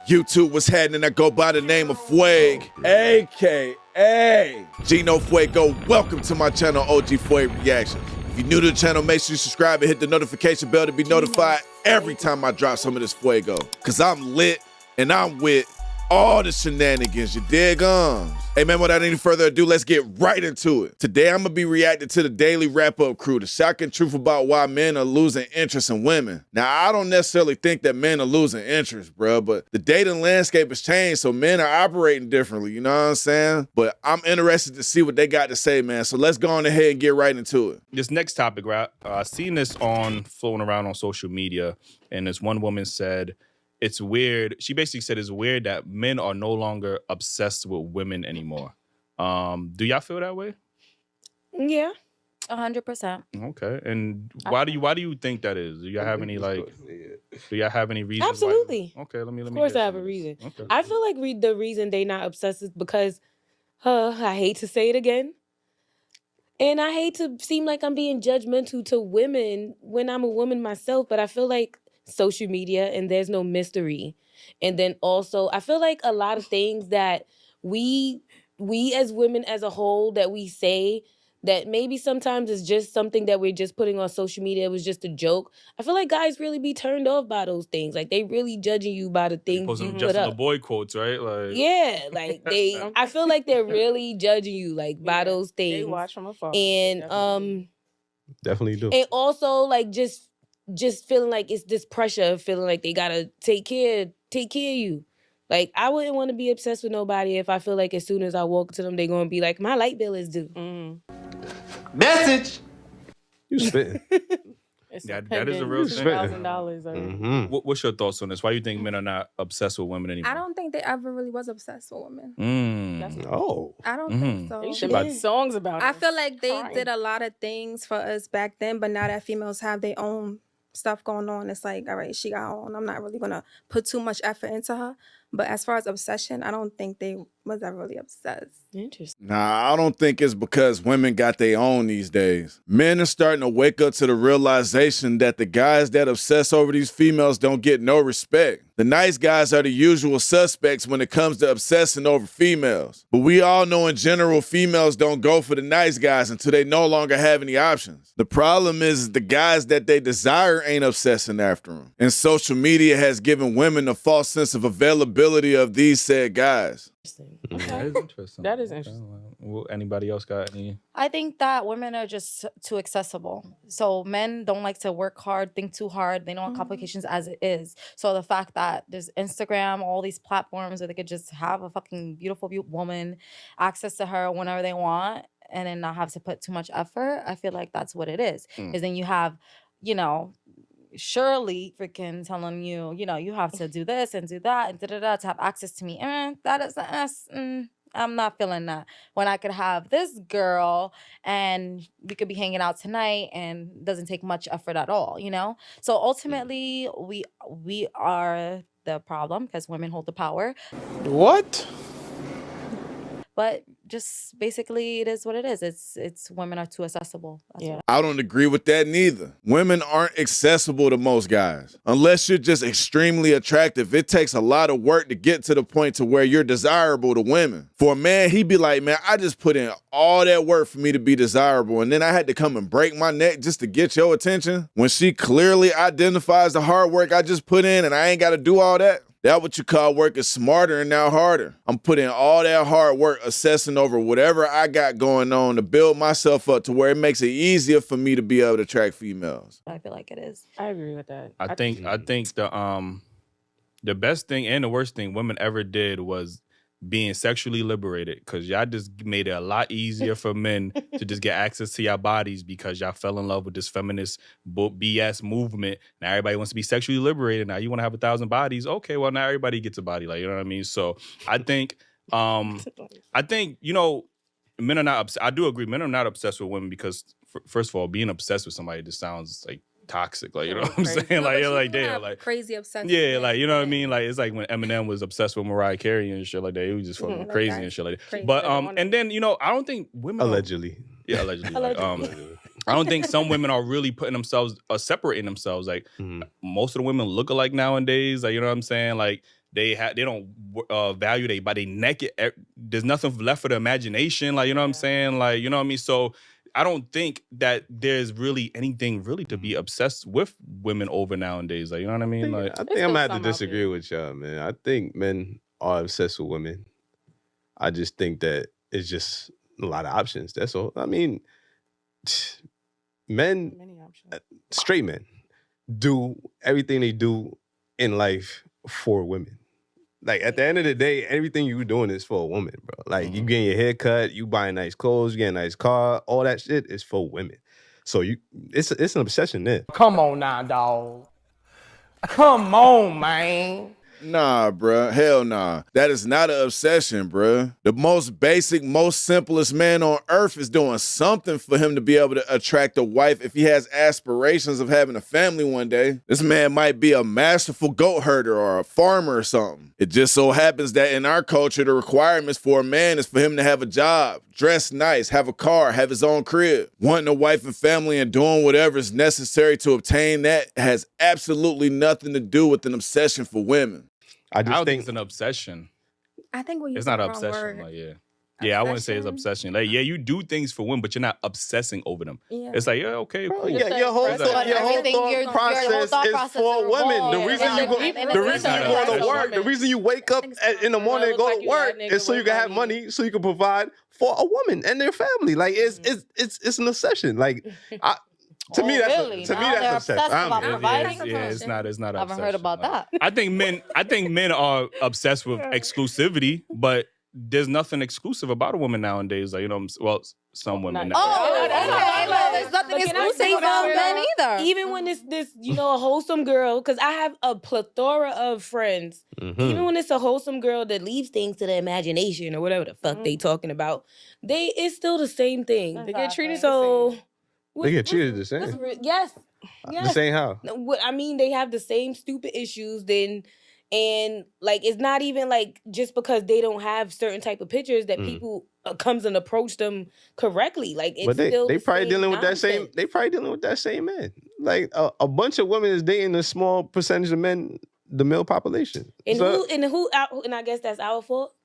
YouTube was happening. I go by the name of Fuego, a.k.a. Gino Fuego. Welcome to my channel, OG Fuego Reactions. If you're new to the channel, make sure you subscribe and hit the notification bell to be notified every time I drop some of this Fuego. Because I'm lit and I'm with all the shenanigans, you dig? Hey man, without any further ado, let's get right into it. Today I'm gonna be reacting to the daily wrap-up crew, the shocking truth about why men are losing interest in women. Now, I don't necessarily think that men are losing interest, bro, but the dating landscape has changed, so men are operating differently, you know what I'm saying? But I'm interested to see what they got to say, man, so let's go on ahead and get right into it. This next topic, right? I seen this floating around on social media, and this one woman said, it's weird. She basically said it's weird that men are no longer obsessed with women anymore. Do y'all feel that way? Yeah, 100%. Okay, and why do you think that is? Do y'all have any Do y'all have any reasons? Absolutely. Why? Okay, let me. Of course, I have a reason. Okay. I feel like the reason they not obsessed is because, I hate to say it again, and I hate to seem like I'm being judgmental to women when I'm a woman myself, but I feel like social media and there's no mystery. And then also I feel like a lot of things that we as women as a whole that we say that maybe sometimes it's just something that we're just putting on social media, it was just a joke. I feel like guys really be turned off by those things. Like they really judging you by the things you put up. The boy quotes, right? Like yeah, like I feel like they're really judging you like by those things. They watch from afar. And definitely do. And also like just feeling like it's this pressure of feeling like they gotta take care of you. Like, I wouldn't want to be obsessed with nobody if I feel like as soon as I walk to them, they're going to be like, my light bill is due. Message! You spitting. That is a real thing. $1,000. What's your thoughts on this? Why do you think men are not obsessed with women anymore? I don't think they ever really was obsessed with women. I don't think so. They should write songs about it. I feel like they did a lot of things for us back then, but now that females have their own stuff going on, it's like, all right, she got her own. I'm not really going to put too much effort into her. But as far as obsession, I don't think they was ever really obsessed. Interesting. Nah, I don't think it's because women got their own these days. Men are starting to wake up to the realization that the guys that obsess over these females don't get no respect. The nice guys are the usual suspects when it comes to obsessing over females. But we all know in general, females don't go for the nice guys until they no longer have any options. The problem is the guys that they desire ain't obsessing after them. And social media has given women a false sense of availability of these said guys. Okay. That is interesting. That is interesting. Well, anybody else got any? I think that women are just too accessible. So men don't like to work hard, think too hard. They don't want complications as it is. So the fact that there's Instagram, all these platforms where they could just have a fucking beautiful woman, access to her whenever they want, and then not have to put too much effort, I feel like that's what it is. Because then you have, Shirley freaking telling you, you have to do this and do that and da-da-da to have access to me. That is, I'm not feeling that. When I could have this girl and we could be hanging out tonight and it doesn't take much effort at all, So ultimately, we are the problem because women hold the power. What? But just basically, it is what it is. It's women are too accessible. I don't agree with that neither. Women aren't accessible to most guys. Unless you're just extremely attractive, it takes a lot of work to get to the point to where you're desirable to women. For a man, he'd be like, man, I just put in all that work for me to be desirable, and then I had to come and break my neck just to get your attention? When she clearly identifies the hard work I just put in and I ain't got to do all that? That's what you call working smarter and now harder. I'm putting all that hard work assessing over whatever I got going on to build myself up to where it makes it easier for me to be able to attract females. I feel like it is. I agree with that. I think the best thing and the worst thing women ever did was being sexually liberated, because y'all just made it a lot easier for men to just get access to your bodies because y'all fell in love with this feminist BS movement. Now everybody wants to be sexually liberated. Now you want to have 1,000 bodies. Okay, well now everybody gets a body, like, you know what I mean? So I think, men are not, I do agree, men are not obsessed with women because first of all, being obsessed with somebody just sounds like toxic, like, you know what I'm saying? No, like, you're like, damn, like crazy obsession. Yeah, like, you know what I mean? Like, it's like when Eminem was obsessed with Mariah Carey and shit like that. He was just fucking crazy and shit like that. Crazy. But and then, I don't think women Allegedly. Yeah, allegedly. I don't think some women are really putting themselves, separating themselves. Like, most of the women look alike nowadays. Like, you know what I'm saying? Like, They don't value their body naked. There's nothing left for the imagination. Like, you know what I'm saying? Like, you know what I mean? So I don't think that there's really anything really to be obsessed with women over nowadays. Like, you know what I mean? I think I'm gonna have to disagree with y'all, man. I think men are obsessed with women. I just think that it's just a lot of options. That's all. I mean, men, straight men, do everything they do in life for women. Like, at the end of the day, everything you doing is for a woman, bro. Like, you getting your hair cut, you buying nice clothes, you getting a nice car, all that shit is for women. So it's an obsession there. Come on now, dog. Come on, man. Nah, bruh. Hell nah. That is not an obsession, bruh. The most basic, most simplest man on earth is doing something for him to be able to attract a wife if he has aspirations of having a family one day. This man might be a masterful goat herder or a farmer or something. It just so happens that in our culture, the requirements for a man is for him to have a job, dress nice, have a car, have his own crib. Wanting a wife and family and doing whatever is necessary to obtain that has absolutely nothing to do with an obsession for women. I don't think it's an obsession. I think it's not an obsession. Like, yeah, I wouldn't say it's obsession. Like, yeah, you do things for women, but you're not obsessing over them. Yeah. It's like, yeah, okay, cool. Yeah, your whole thought process is for women. The reason you go to work, the reason you wake up in the morning and go to work is so you can have money, so you can provide for a woman and their family. Like, it's an obsession. Like, to me, that's obsession. It's not. It's not. I haven't heard about that. I think men are obsessed with exclusivity, but there's nothing exclusive about a woman nowadays. Like, you know, well, some women. There's nothing exclusive about men either. Even when it's this, a wholesome girl, because I have a plethora of friends. Even when it's a wholesome girl that leaves things to the imagination or whatever the fuck they talking about, it's still the same thing. They get treated so. They get treated the same. Yes. The same how? What I mean, they have the same stupid issues. And like, it's not even like just because they don't have certain type of pictures that people comes and approach them correctly. Like, it's still they probably dealing with that same. They probably dealing with that same man. Like a bunch of women is dating a small percentage of men, the male population. And I guess that's our fault.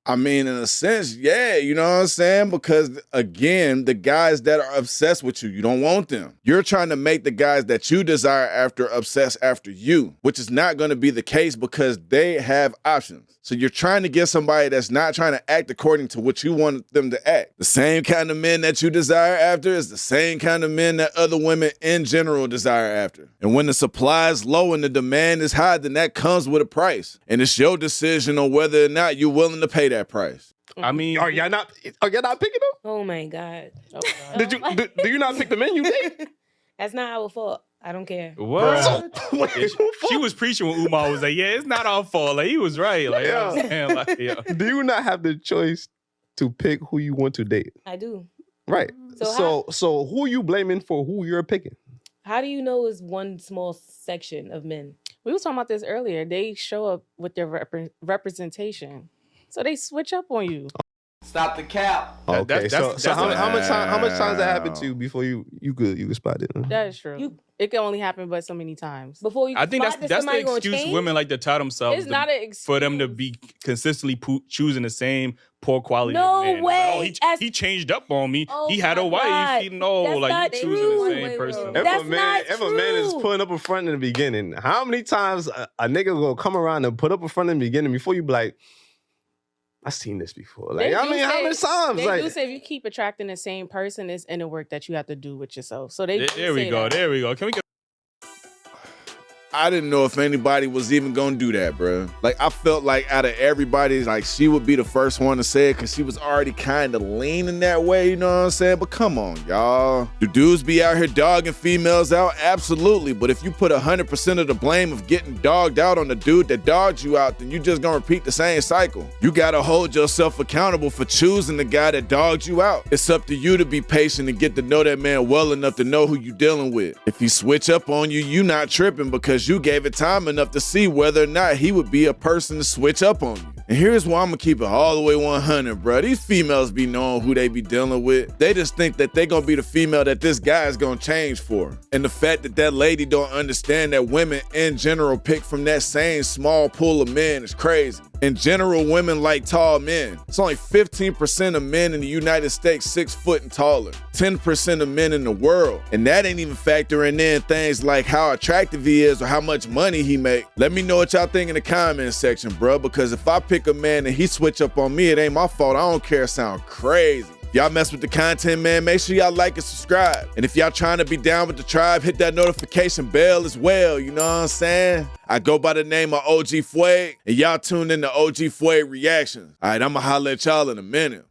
I mean, in a sense, yeah, you know what I'm saying? Because, again, the guys that are obsessed with you don't want them. You're trying to make the guys that you desire after obsess after you, which is not going to be the case because they have options. So you're trying to get somebody that's not trying to act according to what you want them to act. The same kind of men that you desire after is the same kind of men that other women in general desire after. And when the supply is low and the demand is high, then that comes with a price. And it's your decision on whether or not you're willing to pay that price. I mean, are y'all not picking them? Oh my God. Do you not pick the men you date? That's not our fault. I don't care. What? She was preaching when Umar was like, yeah, it's not our fault. Like, he was right. Like, you know what I'm saying? Like, yeah. Do you not have the choice to pick who you want to date? I do. Right. So who are you blaming for who you're picking? How do you know it's one small section of men? We were talking about this earlier. They show up with their representation. So they switch up on you. Stop the cap. Okay, so how much time that happened to you before you could spot it? That is true. It can only happen but so many times. Before you, I think that's the excuse women like to tell themselves. It's not an excuse for them to be consistently choosing the same poor quality. No man. way. He changed up on me. Oh he had a wife. God. He like you choosing the same person. If a man is putting up a front in the beginning, how many times a nigga will come around and put up a front in the beginning before you be like, I've seen this before. Like, how many times? They do say if you keep attracting the same person, it's inner work that you have to do with yourself. So there we go. Can we get? I didn't know if anybody was even gonna do that, bro. Like, I felt like out of everybody, like, she would be the first one to say it because she was already kind of leaning that way, you know what I'm saying? But come on, y'all. Do dudes be out here dogging females out? Absolutely. But if you put 100% of the blame of getting dogged out on the dude that dogged you out, then you just gonna repeat the same cycle. You gotta hold yourself accountable for choosing the guy that dogged you out. It's up to you to be patient and get to know that man well enough to know who you dealing with. If he switch up on you, you not tripping because you gave it time enough to see whether or not he would be a person to switch up on you. And here's where I'm gonna keep it all the way 100, bro. These females be knowing who they be dealing with. They just think that they gonna be the female that this guy is gonna change for. And the fact that that lady don't understand that women in general pick from that same small pool of men is crazy. In general, women like tall men. It's only 15% of men in the United States 6 foot and taller. 10% of men in the world. And that ain't even factoring in things like how attractive he is or how much money he make. Let me know what y'all think in the comment section, bro, because if I pick a man and he switch up on me, it ain't my fault. I don't care. Sound crazy. Y'all mess with the content, man, make sure y'all like and subscribe. And if y'all trying to be down with the tribe, hit that notification bell as well, you know what I'm saying? I go by the name of OG Fuego, and y'all tuned in to OG Fuego Reactions. All right, I'ma holler at y'all in a minute.